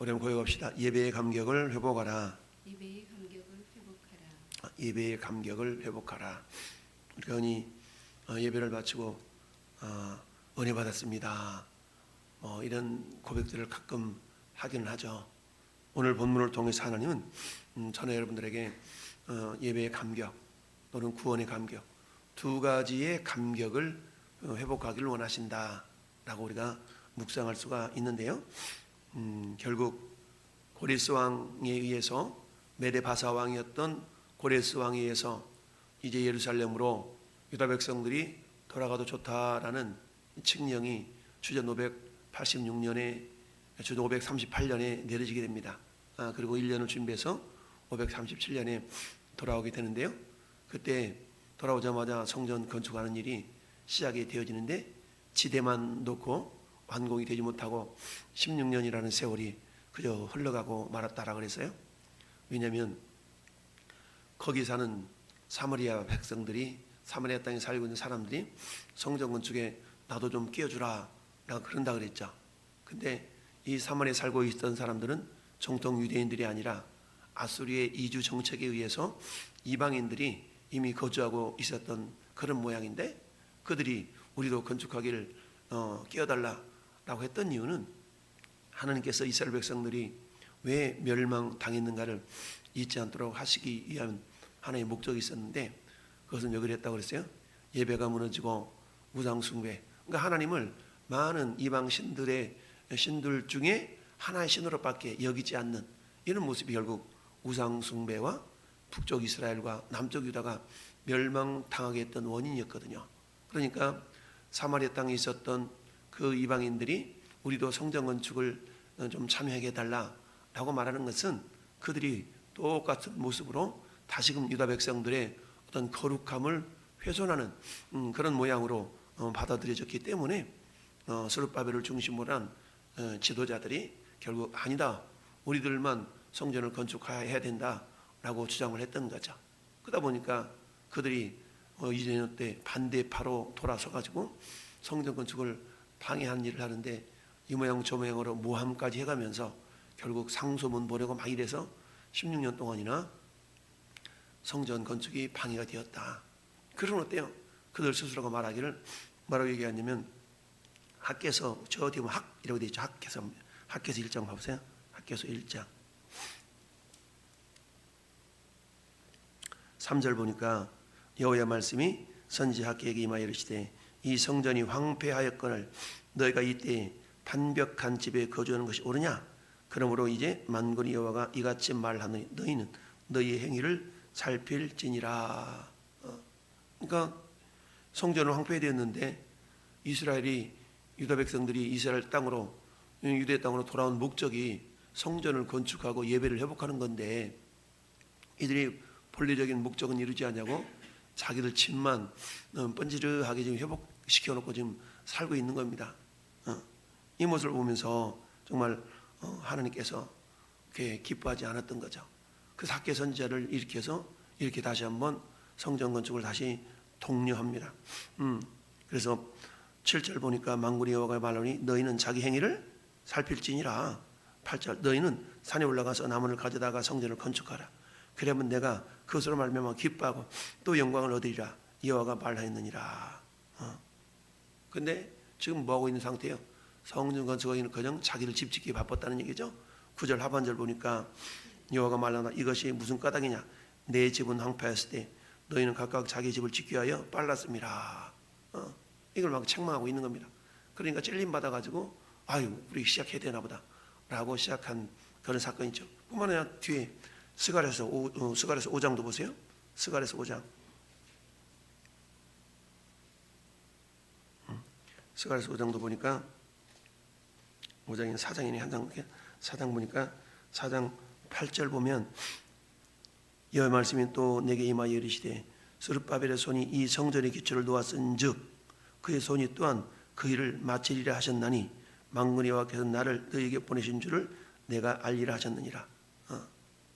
우리 한번 고백합시다. 예배의 감격을 회복하라. 예배의 감격을 회복하라. 예배의 감격을 회복하라. 우리가 흔히 예배를 마치고 은혜 받았습니다, 이런 고백들을 가끔 하기는 하죠. 오늘 본문을 통해서 하나님은 저는 여러분들에게 예배의 감격 또는 구원의 감격, 두 가지의 감격을 회복하기를 원하신다라고 우리가 묵상할 수가 있는데요. 결국 고레스 왕에 의해서, 메데 바사 왕이었던 고레스 왕에 의해서 이제 예루살렘으로 유다 백성들이 돌아가도 좋다라는 칙령이 주전 586년에 주전 538년에 내려지게 됩니다. 그리고 1년을 준비해서 537년에 돌아오게 되는데요. 그때 돌아오자마자 성전 건축하는 일이 시작이 되어지는데 지대만 놓고 완공이 되지 못하고 16년이라는 세월이 그저 흘러가고 말았다라 그랬어요. 왜냐하면 거기 사는 사마리아 백성들이, 사마리아 땅에 살고 있는 사람들이 성전 건축에 나도 좀 끼워주라 라고 그런다 그랬죠. 근데 이 사마리아에 살고 있던 사람들은 정통 유대인들이 아니라 아수리의 이주 정책에 의해서 이방인들이 이미 거주하고 있었던 그런 모양인데, 그들이 우리도 건축하기를 끼워달라라고 했던 이유는 하나님께서 이스라엘 백성들이 왜 멸망당했는가를 잊지 않도록 하시기 위한 하나의 목적이 있었는데, 그것은 왜 그랬다고 그랬어요? 예배가 무너지고 우상 숭배, 그러니까 하나님을 많은 이방 신들 중에 하나의 신으로밖에 여기지 않는 이런 모습이 결국 우상 숭배와 북쪽 이스라엘과 남쪽 유다가 멸망당하게 했던 원인이었거든요. 그러니까 사마리아 땅에 있었던 그 이방인들이 우리도 성전 건축을 좀 참여하게 해달라라고 말하는 것은 그들이 똑같은 모습으로 다시금 유다 백성들의 어떤 거룩함을 훼손하는 그런 모양으로 받아들여졌기 때문에 스룹바벨을 중심으로 한 지도자들이 결국 아니다, 우리들만 성전을 건축해야 된다라고 주장을 했던 거죠. 그러다 보니까 그들이 이전 때 반대파로 돌아서 가지고 성전 건축을 방해한 일을 하는데 이 모양 저 모양으로 모함까지 해가면서 결국 상소문 보내고 막 이래서 16년 동안이나 성전 건축이 방해가 되었다. 그러면 어때요? 그들 스스로가 말하기를 뭐라고 얘기하냐면, 학개서 저 뒤에 학이라고 되어 있죠. 학개서 1장 봐보세요. 학개서 1장 3절 보니까 여호와의 말씀이 선지 학개에게 임하여 이르시되 이 성전이 황폐하였거늘 너희가 이때 반벽한 집에 거주하는 것이 옳으냐? 그러므로 이제 만군의 여호와가 이같이 말하노니 너희는 너희의 행위를 살필지니라. 그러니까 성전은 황폐되었는데 이스라엘이, 유다 백성들이 이스라엘 땅으로, 유대 땅으로 돌아온 목적이 성전을 건축하고 예배를 회복하는 건데 이들이 본래적인 목적은 이루지 않냐고 자기들 집만 번지르하게 지금 회복시켜 놓고 지금 살고 있는 겁니다. 이 모습을 보면서 정말 하나님께서 그렇게 기뻐하지 않았던 거죠. 그 학개 선지자를 일으켜서 이렇게 다시 한번 성전 건축을 다시 독려합니다. 그래서 7절 보니까 만군의 여호와가 말하노니 너희는 자기 행위를 살필지니라. 8절 너희는 산에 올라가서 나무를 가져다가 성전을 건축하라. 그러면 내가 그것으로 말미암아 기뻐하고 또 영광을 얻으리라. 여호와가 말하였느니라. 근데 지금 뭐하고 있는 상태예요? 성전 건축하기는 그냥 자기를 집 짓기 바빴다는 얘기죠. 9절 하반절 보니까 여호와가 말하나 이것이 무슨 까닭이냐? 내 집은 황폐하였을 때 너희는 각각 자기 집을 짓기 위하여 빨랐음이라. 이걸 막 책망하고 있는 겁니다. 그러니까 찔림 받아가지고 아유 우리 시작해야 되나 보다 라고 시작한 그런 사건이죠. 뿐만 아니라 뒤에 스가랴서 5장도 보세요. 스가랴서 5장. 스가랴서 5장도 보니까 5장이나 4장이네, 한 장, 4장 보니까 4장 8절 보면 여호와의 말씀이 또 내게 임하여 이르시되 스룹바벨의 손이 이 성전의 기초를 놓았은즉 그의 손이 또한 그 일을 마치리라 하셨나니 만군의 여호와께서 나를 너희에게 보내신 줄을 내가 알리라 하셨느니라.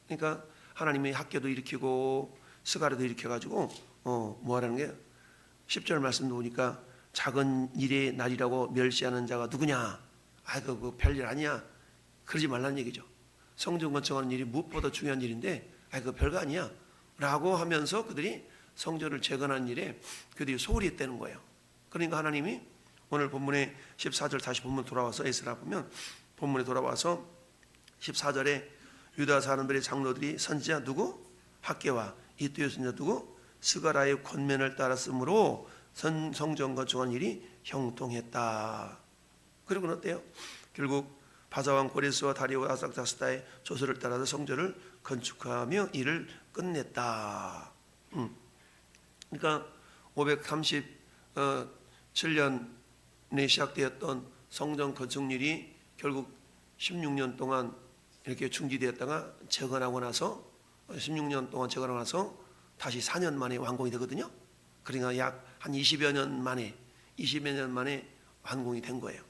그러니까 하나님이 학교도 일으키고 스가랴도 일으켜가지고 뭐 하라는 게 10절 말씀도 보니까 작은 일의 날이라고 멸시하는 자가 누구냐? 그 별일 아니야. 그러지 말라는 얘기죠. 성전 건축하는 일이 무엇보다 중요한 일인데 그거 별거 아니야 라고 하면서 그들이 성전을 재건하는 일에 그들이 소홀히 했다는 거예요. 그러니까 하나님이 오늘 본문의 14절 다시 본문 돌아와서 에스라 보면 본문에 돌아와서 14절에 유다 사람들의 장로들이 선지자 누구? 학개와 이뚜의 선지자 누구? 스가라의 권면을 따랐으므로 성전 건축한 일이 형통했다. 그리고는 어때요? 결국 바사왕 고레스와 다리오 아삭다스다의 조서를 따라서 성전을 건축하며 일을 끝냈다. 그러니까 537년에 시작되었던 성전 건축일이 결국 16년 동안 이렇게 중지되었다가 재건하고 나서 16년 동안 재건하고 나서 다시 4년 만에 완공이 되거든요. 그러니까 약 한 20여 년 만에 완공이 된 거예요.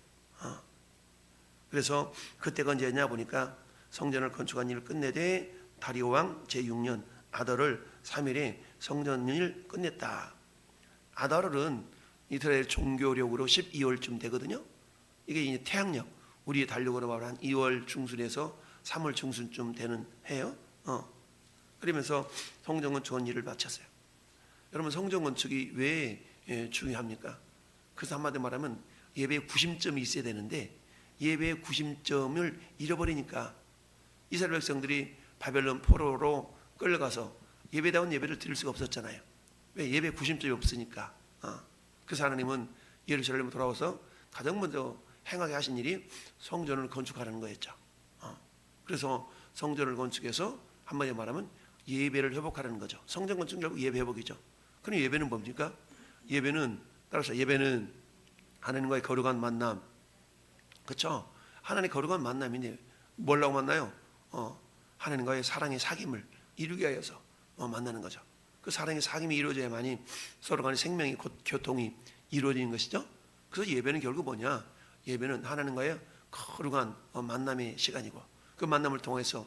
그래서 그때가 언제냐 보니까 성전을 건축한 일을 끝내되 다리오 왕 제6년 아달월 3일에 성전일 끝냈다. 아달월은 이스라엘 종교력으로 12월쯤 되거든요. 이게 이제 태양력, 우리의 달력으로 말하면 한 2월 중순에서 3월 중순쯤 되는 해요. 그러면서 성전 건축한 일을 마쳤어요. 여러분 성전 건축이 왜 중요합니까? 그래서 한마디로 말하면 예배의 구심점이 있어야 되는데 예배의 구심점을 잃어버리니까 이스라엘 백성들이 바벨론 포로로 끌려가서 예배다운 예배를 드릴 수가 없었잖아요. 왜? 예배의 구심점이 없으니까. 그래서 하나님은 예루살렘으로 돌아와서 가장 먼저 행하게 하신 일이 성전을 건축하라는 거였죠. 그래서 성전을 건축해서 한마디로 말하면 예배를 회복하라는 거죠. 성전 건축은 결국 예배 회복이죠. 그럼 예배는 뭡니까? 따라서 예배는 하나님과의 거룩한 만남, 그렇죠? 하나님의 거룩한 만남인데 뭐라고 만나요? 하나님과의 사랑의 사귐을 이루기 위해서 만나는 거죠. 그 사랑의 사귐이 이루어져야만이 서로 간의 생명이 곧 교통이 이루어지는 것이죠. 그래서 예배는 결국 뭐냐? 예배는 하나님과의 거룩한 만남의 시간이고 그 만남을 통해서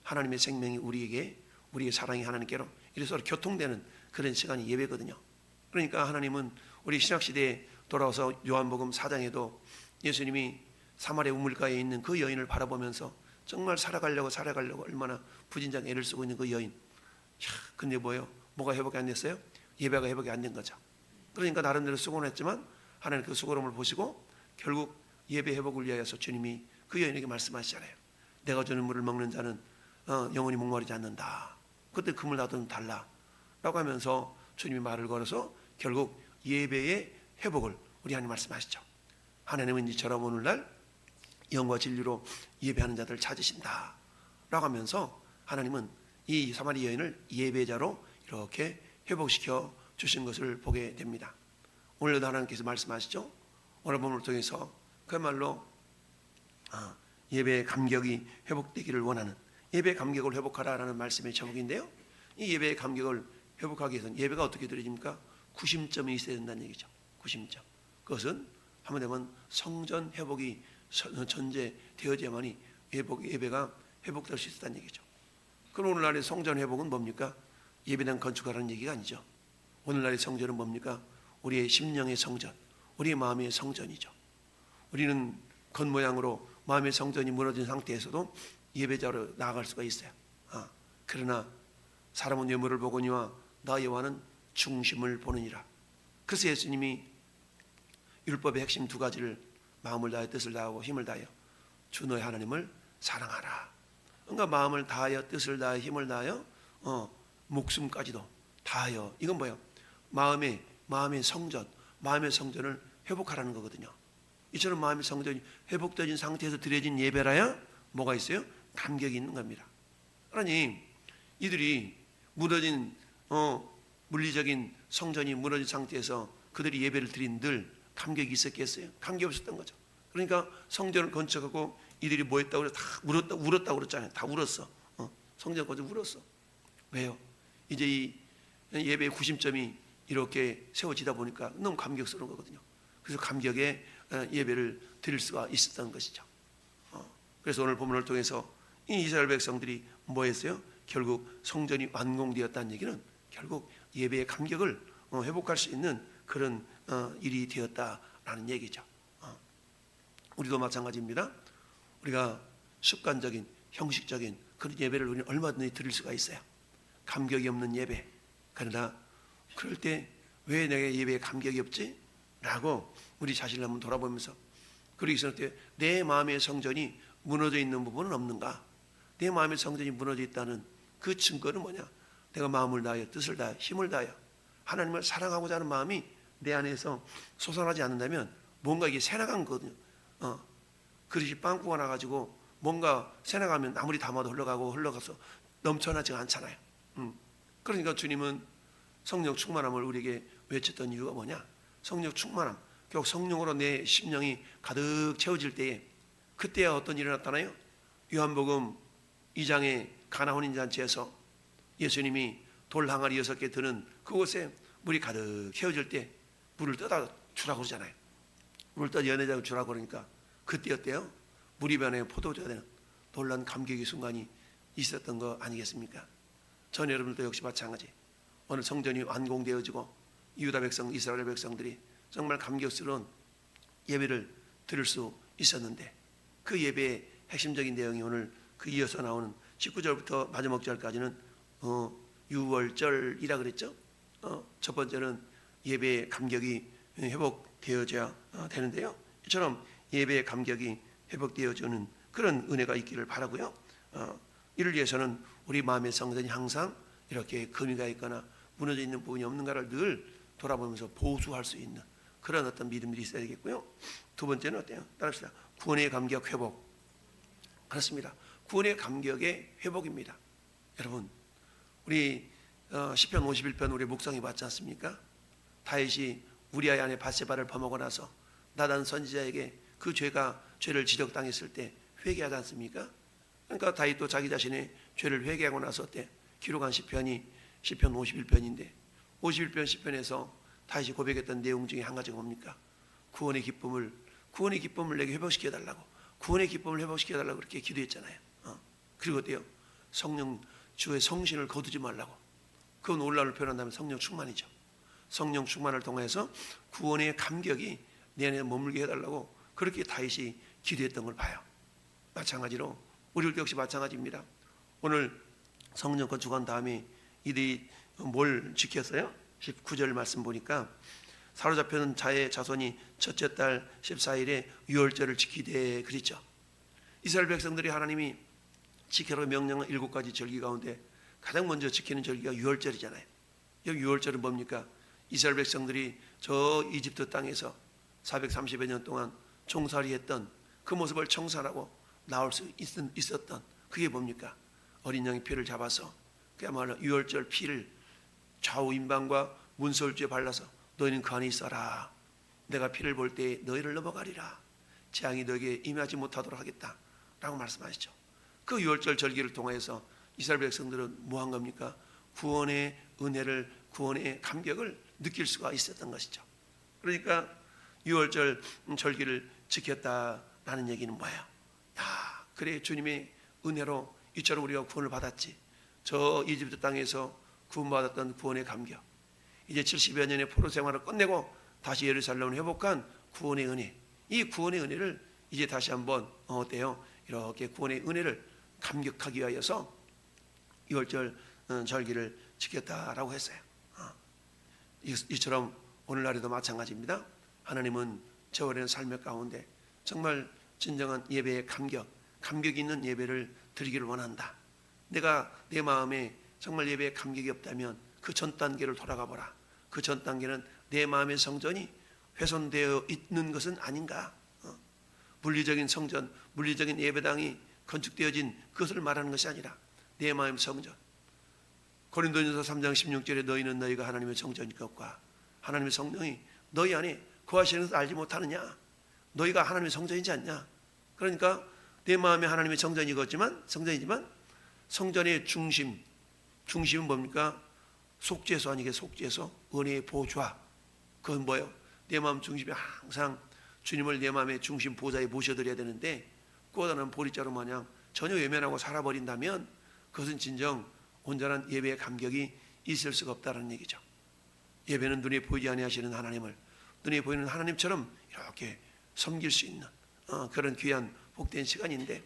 하나님의 생명이 우리의 사랑이 하나님께로 이래서 서로 교통되는 그런 시간이 예배거든요. 그러니까 하나님은 우리 신약시대에 돌아와서 요한복음 4장에도 예수님이 사마리아 우물가에 있는 그 여인을 바라보면서 정말 살아가려고 얼마나 부진장 애를 쓰고 있는 그 여인. 근데 뭐가 회복이 안 됐어요? 예배가 회복이 안 된 거죠. 그러니까 나름대로 수고는 했지만 하나님 그 수고로움을 보시고 결국 예배 회복을 위하여서 주님이 그 여인에게 말씀하시잖아요. 내가 주는 물을 먹는 자는 영원히 목마르지 않는다. 그때 그 물 나도 달라 라고 하면서 주님이 말을 걸어서 결국 예배의 회복을 우리 하나님 말씀하시죠. 하나님은 이처럼 오늘날 영과 진리로 예배하는 자들을 찾으신다 라고 하면서 하나님은 이 사마리 여인을 예배자로 이렇게 회복시켜 주신 것을 보게 됩니다. 오늘도 하나님께서 말씀하시죠. 오늘 본문을 통해서 그야말로 예배의 감격이 회복되기를 원하는 예배의 감격을 회복하라라는 말씀의 제목인데요. 이 예배의 감격을 회복하기 위해서는 예배가 어떻게 드려집니까? 구심점이 있어야 된다는 얘기죠. 구심점. 그것은 한번 되면 성전 회복이 전제되어야만이 예배가 회복될 수 있다는 얘기죠. 그럼 오늘날의 성전 회복은 뭡니까? 예배당 건축하라는 얘기가 아니죠. 오늘날의 성전은 뭡니까? 우리의 심령의 성전, 우리의 마음의 성전이죠. 우리는 겉모양으로 마음의 성전이 무너진 상태에서도 예배자로 나아갈 수가 있어요. 그러나 사람은 외모를 보거니와 나 여호와는 중심을 보느니라. 그래서 예수님이 율법의 핵심 두 가지를 마음을 다하여 뜻을 다하고 힘을 다하여 주 너의 하나님을 사랑하라. 그러니까 마음을 다하여 뜻을 다하여 힘을 다하여 목숨까지도 다하여 이건 뭐예요? 마음의 성전, 마음의 성전을 회복하라는 거거든요. 이처럼 마음의 성전이 회복되어진 상태에서 드려진 예배라야 뭐가 있어요? 감격이 있는 겁니다. 그러니 이들이 무너진 물리적인 성전이 무너진 상태에서 그들이 예배를 드린 늘 감격이 있었겠어요? 감격이 없었던 거죠. 그러니까 성전을 건축하고 이들이 뭐 했다고 그래서 다 울었다고 그랬잖아요. 다 울었어. 성전 건축 울었어. 왜요? 이제 이 예배의 구심점이 이렇게 세워지다 보니까 너무 감격스러운 거거든요. 그래서 감격에 예배를 드릴 수가 있었던 것이죠. 그래서 오늘 본문을 통해서 이 이스라엘 백성들이 뭐 했어요? 결국 성전이 완공되었다는 얘기는 결국 예배의 감격을 회복할 수 있는 그런 일이 되었다라는 얘기죠. 우리도 마찬가지입니다. 우리가 습관적인 형식적인 그런 예배를 우리는 얼마든지 드릴 수가 있어요. 감격이 없는 예배. 그러나 그럴 때 왜 내가 예배에 감격이 없지? 라고 우리 자신을 한번 돌아보면서 그러기 있을 때 내 마음의 성전이 무너져 있는 부분은 없는가? 내 마음의 성전이 무너져 있다는 그 증거는 뭐냐? 내가 마음을 다하여 뜻을 다하여 힘을 다하여 하나님을 사랑하고자 하는 마음이 내 안에서 솟아나지 않는다면 뭔가 이게 새나간 거거든요. 그릇이 빵꾸가 나가지고 뭔가 새나가면 아무리 담아도 흘러가서 넘쳐나지가 않잖아요. 그러니까 주님은 성령 충만함을 우리에게 외쳤던 이유가 뭐냐? 성령 충만함. 결국 성령으로 내 심령이 가득 채워질 때에 그때야 어떤 일이 나타나요? 요한복음 2장의 가나 혼인잔치에서 예수님이 돌 항아리 6개 드는 그곳에 물이 가득 채워질 때 물을 떠다 주라고 그러잖아요. 물을 떠다 연회장을 주라고 그러니까 그때 어때요? 물이 변해 포도주가 되는 놀란 감격의 순간이 있었던 거 아니겠습니까? 전 여러분들도 역시 마찬가지. 오늘 성전이 완공되어지고 유다 백성, 이스라엘 백성들이 정말 감격스러운 예배를 드릴 수 있었는데 그 예배의 핵심적인 내용이 오늘 그 이어서 나오는 19절부터 마지막 절까지는 유월절이라 그랬죠. 첫 번째는 예배의 감격이 회복되어져야 되는데요. 이처럼 예배의 감격이 회복되어지는 그런 은혜가 있기를 바라고요. 이를 위해서는 우리 마음의 성전이 항상 이렇게 금이가 있거나 무너져 있는 부분이 없는가를 늘 돌아보면서 보수할 수 있는 그런 어떤 믿음들이 있어야 되겠고요. 두 번째는 어때요? 따라합시다. 구원의 감격 회복. 그렇습니다. 구원의 감격의 회복입니다. 여러분, 우리 시편 51편 우리 묵상해 봤지 않습니까? 다윗이 우리아의 아내 밧세바를 범하고 나서 나단 선지자에게 그 죄를 지적당했을 때 회개하지 않습니까? 그러니까 다윗도 자기 자신의 죄를 회개하고 나서 어때? 기록한 시편이 시편 51편인데 51편 시편에서 다윗이 고백했던 내용 중에 한 가지가 뭡니까? 구원의 기쁨을 내게 회복시켜 달라고, 구원의 기쁨을 회복시켜 달라고 그렇게 기도했잖아요. 그리고 어때요? 성령 주의 성신을 거두지 말라고. 그 놀라움을 표현한다면 성령 충만이죠. 성령 충만을 통해서 구원의 감격이 내 안에 머물게 해달라고 그렇게 다윗이 기도했던 걸 봐요. 마찬가지로 우리도 역시 마찬가지입니다. 오늘 성령 건축한 다음에 이들이 뭘 지켰어요? 19절 말씀 보니까 사로잡혀는 자의 자손이 첫째 달 14일에 유월절을 지키되 그랬죠. 이스라엘 백성들이 하나님이 지키라고 명령한 7가지 절기 가운데 가장 먼저 지키는 절기가 유월절이잖아요. 여기 유월절은 뭡니까? 이스라엘 백성들이 저 이집트 땅에서 430여 년 동안 종살이했던 그 모습을 청산하고 나올 수 있었던 그게 뭡니까? 어린 양의 피를 잡아서 그야말로 유월절 피를 좌우 임방과 문설주에 발라서 너희는 그 안에 있어라. 내가 피를 볼 때 너희를 넘어가리라. 재앙이 너에게 임하지 못하도록 하겠다 라고 말씀하시죠. 그 유월절 절기를 통해서 이스라엘 백성들은 뭐 한 겁니까? 구원의 은혜를, 구원의 감격을 느낄 수가 있었던 것이죠. 그러니까 유월절 절기를 지켰다라는 얘기는 뭐예요? 그래 주님의 은혜로 이처럼 우리가 구원을 받았지. 저 이집트 땅에서 구원받았던 구원의 감격, 이제 70여 년의 포로 생활을 끝내고 다시 예루살렘을 회복한 구원의 은혜, 이 구원의 은혜를 이제 다시 한번 어때요? 이렇게 구원의 은혜를 감격하기 위하여서 유월절 절기를 지켰다라고 했어요. 이처럼 오늘날에도 마찬가지입니다. 하나님은 저월의 삶의 가운데 정말 진정한 예배의 감격이 있는 예배를 드리기를 원한다. 내가 내 마음에 정말 예배에 감격이 없다면 그 전 단계를 돌아가 보라. 그 전 단계는 내 마음의 성전이 훼손되어 있는 것은 아닌가. 물리적인 성전, 물리적인 예배당이 건축되어진 그것을 말하는 것이 아니라 내 마음의 성전. 고린도전서 3장 16절에 너희는 너희가 하나님의 성전일 것과 하나님의 성령이 너희 안에 거하시는 것을 알지 못하느냐. 너희가 하나님의 성전이지 않냐. 그러니까 내 마음에 하나님의 성전이지만 성전의 중심은 뭡니까? 속죄소 아니게 속죄소, 은혜의 보좌. 그건 뭐예요? 내 마음 중심에 항상 주님을 내 마음의 중심 보좌에 모셔드려야 되는데 꼬다는 보리자루 마냥 전혀 외면하고 살아버린다면 그것은 진정 온전한 예배의 감격이 있을 수가 없다는 얘기죠. 예배는 눈에 보이지 아니하시는 하나님을 눈에 보이는 하나님처럼 이렇게 섬길 수 있는 그런 귀한 복된 시간인데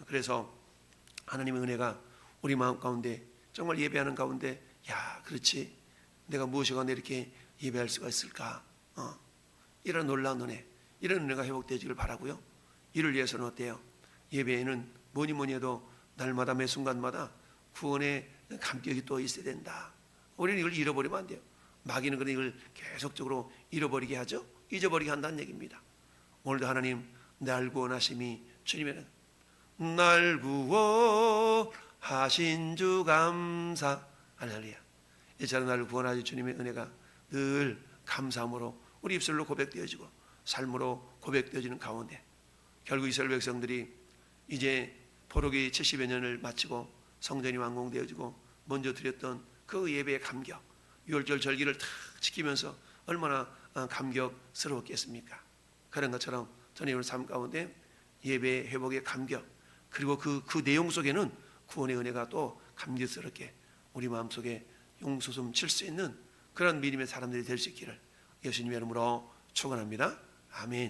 그래서 하나님의 은혜가 우리 마음 가운데 정말 예배하는 가운데 야 그렇지 내가 무엇이 가운데 이렇게 예배할 수가 있을까 이런 놀라운 은혜 이런 은혜가 회복되기를 바라고요. 이를 위해서는 어때요? 예배에는 뭐니 해도 날마다 매 순간마다 구원의 감격이 또 있어야 된다. 우리는 이걸 잃어버리면 안 돼요. 마귀는 그런 이걸 계속적으로 잃어버리게 하죠. 잊어버리게 한다는 얘기입니다. 오늘도 하나님 날 구원하심이 주님의 날 구원하신 주 감사 할렐루야. 이처럼 나를 구원하신 주님의 은혜가 늘 감사함으로 우리 입술로 고백되어지고 삶으로 고백되어지는 가운데 결국 이스라엘 백성들이 이제 포로기 70여 년을 마치고 성전이 완공되어지고 먼저 드렸던 그 예배의 감격 유월절 절기를 탁 지키면서 얼마나 감격스러웠겠습니까? 그런 것처럼 저는 오늘 삶 가운데 예배 회복의 감격 그리고 그 내용 속에는 구원의 은혜가 또 감격스럽게 우리 마음속에 용솟음 칠 수 있는 그런 믿음의 사람들이 될 수 있기를 예수님의 이름으로 축원합니다. 아멘.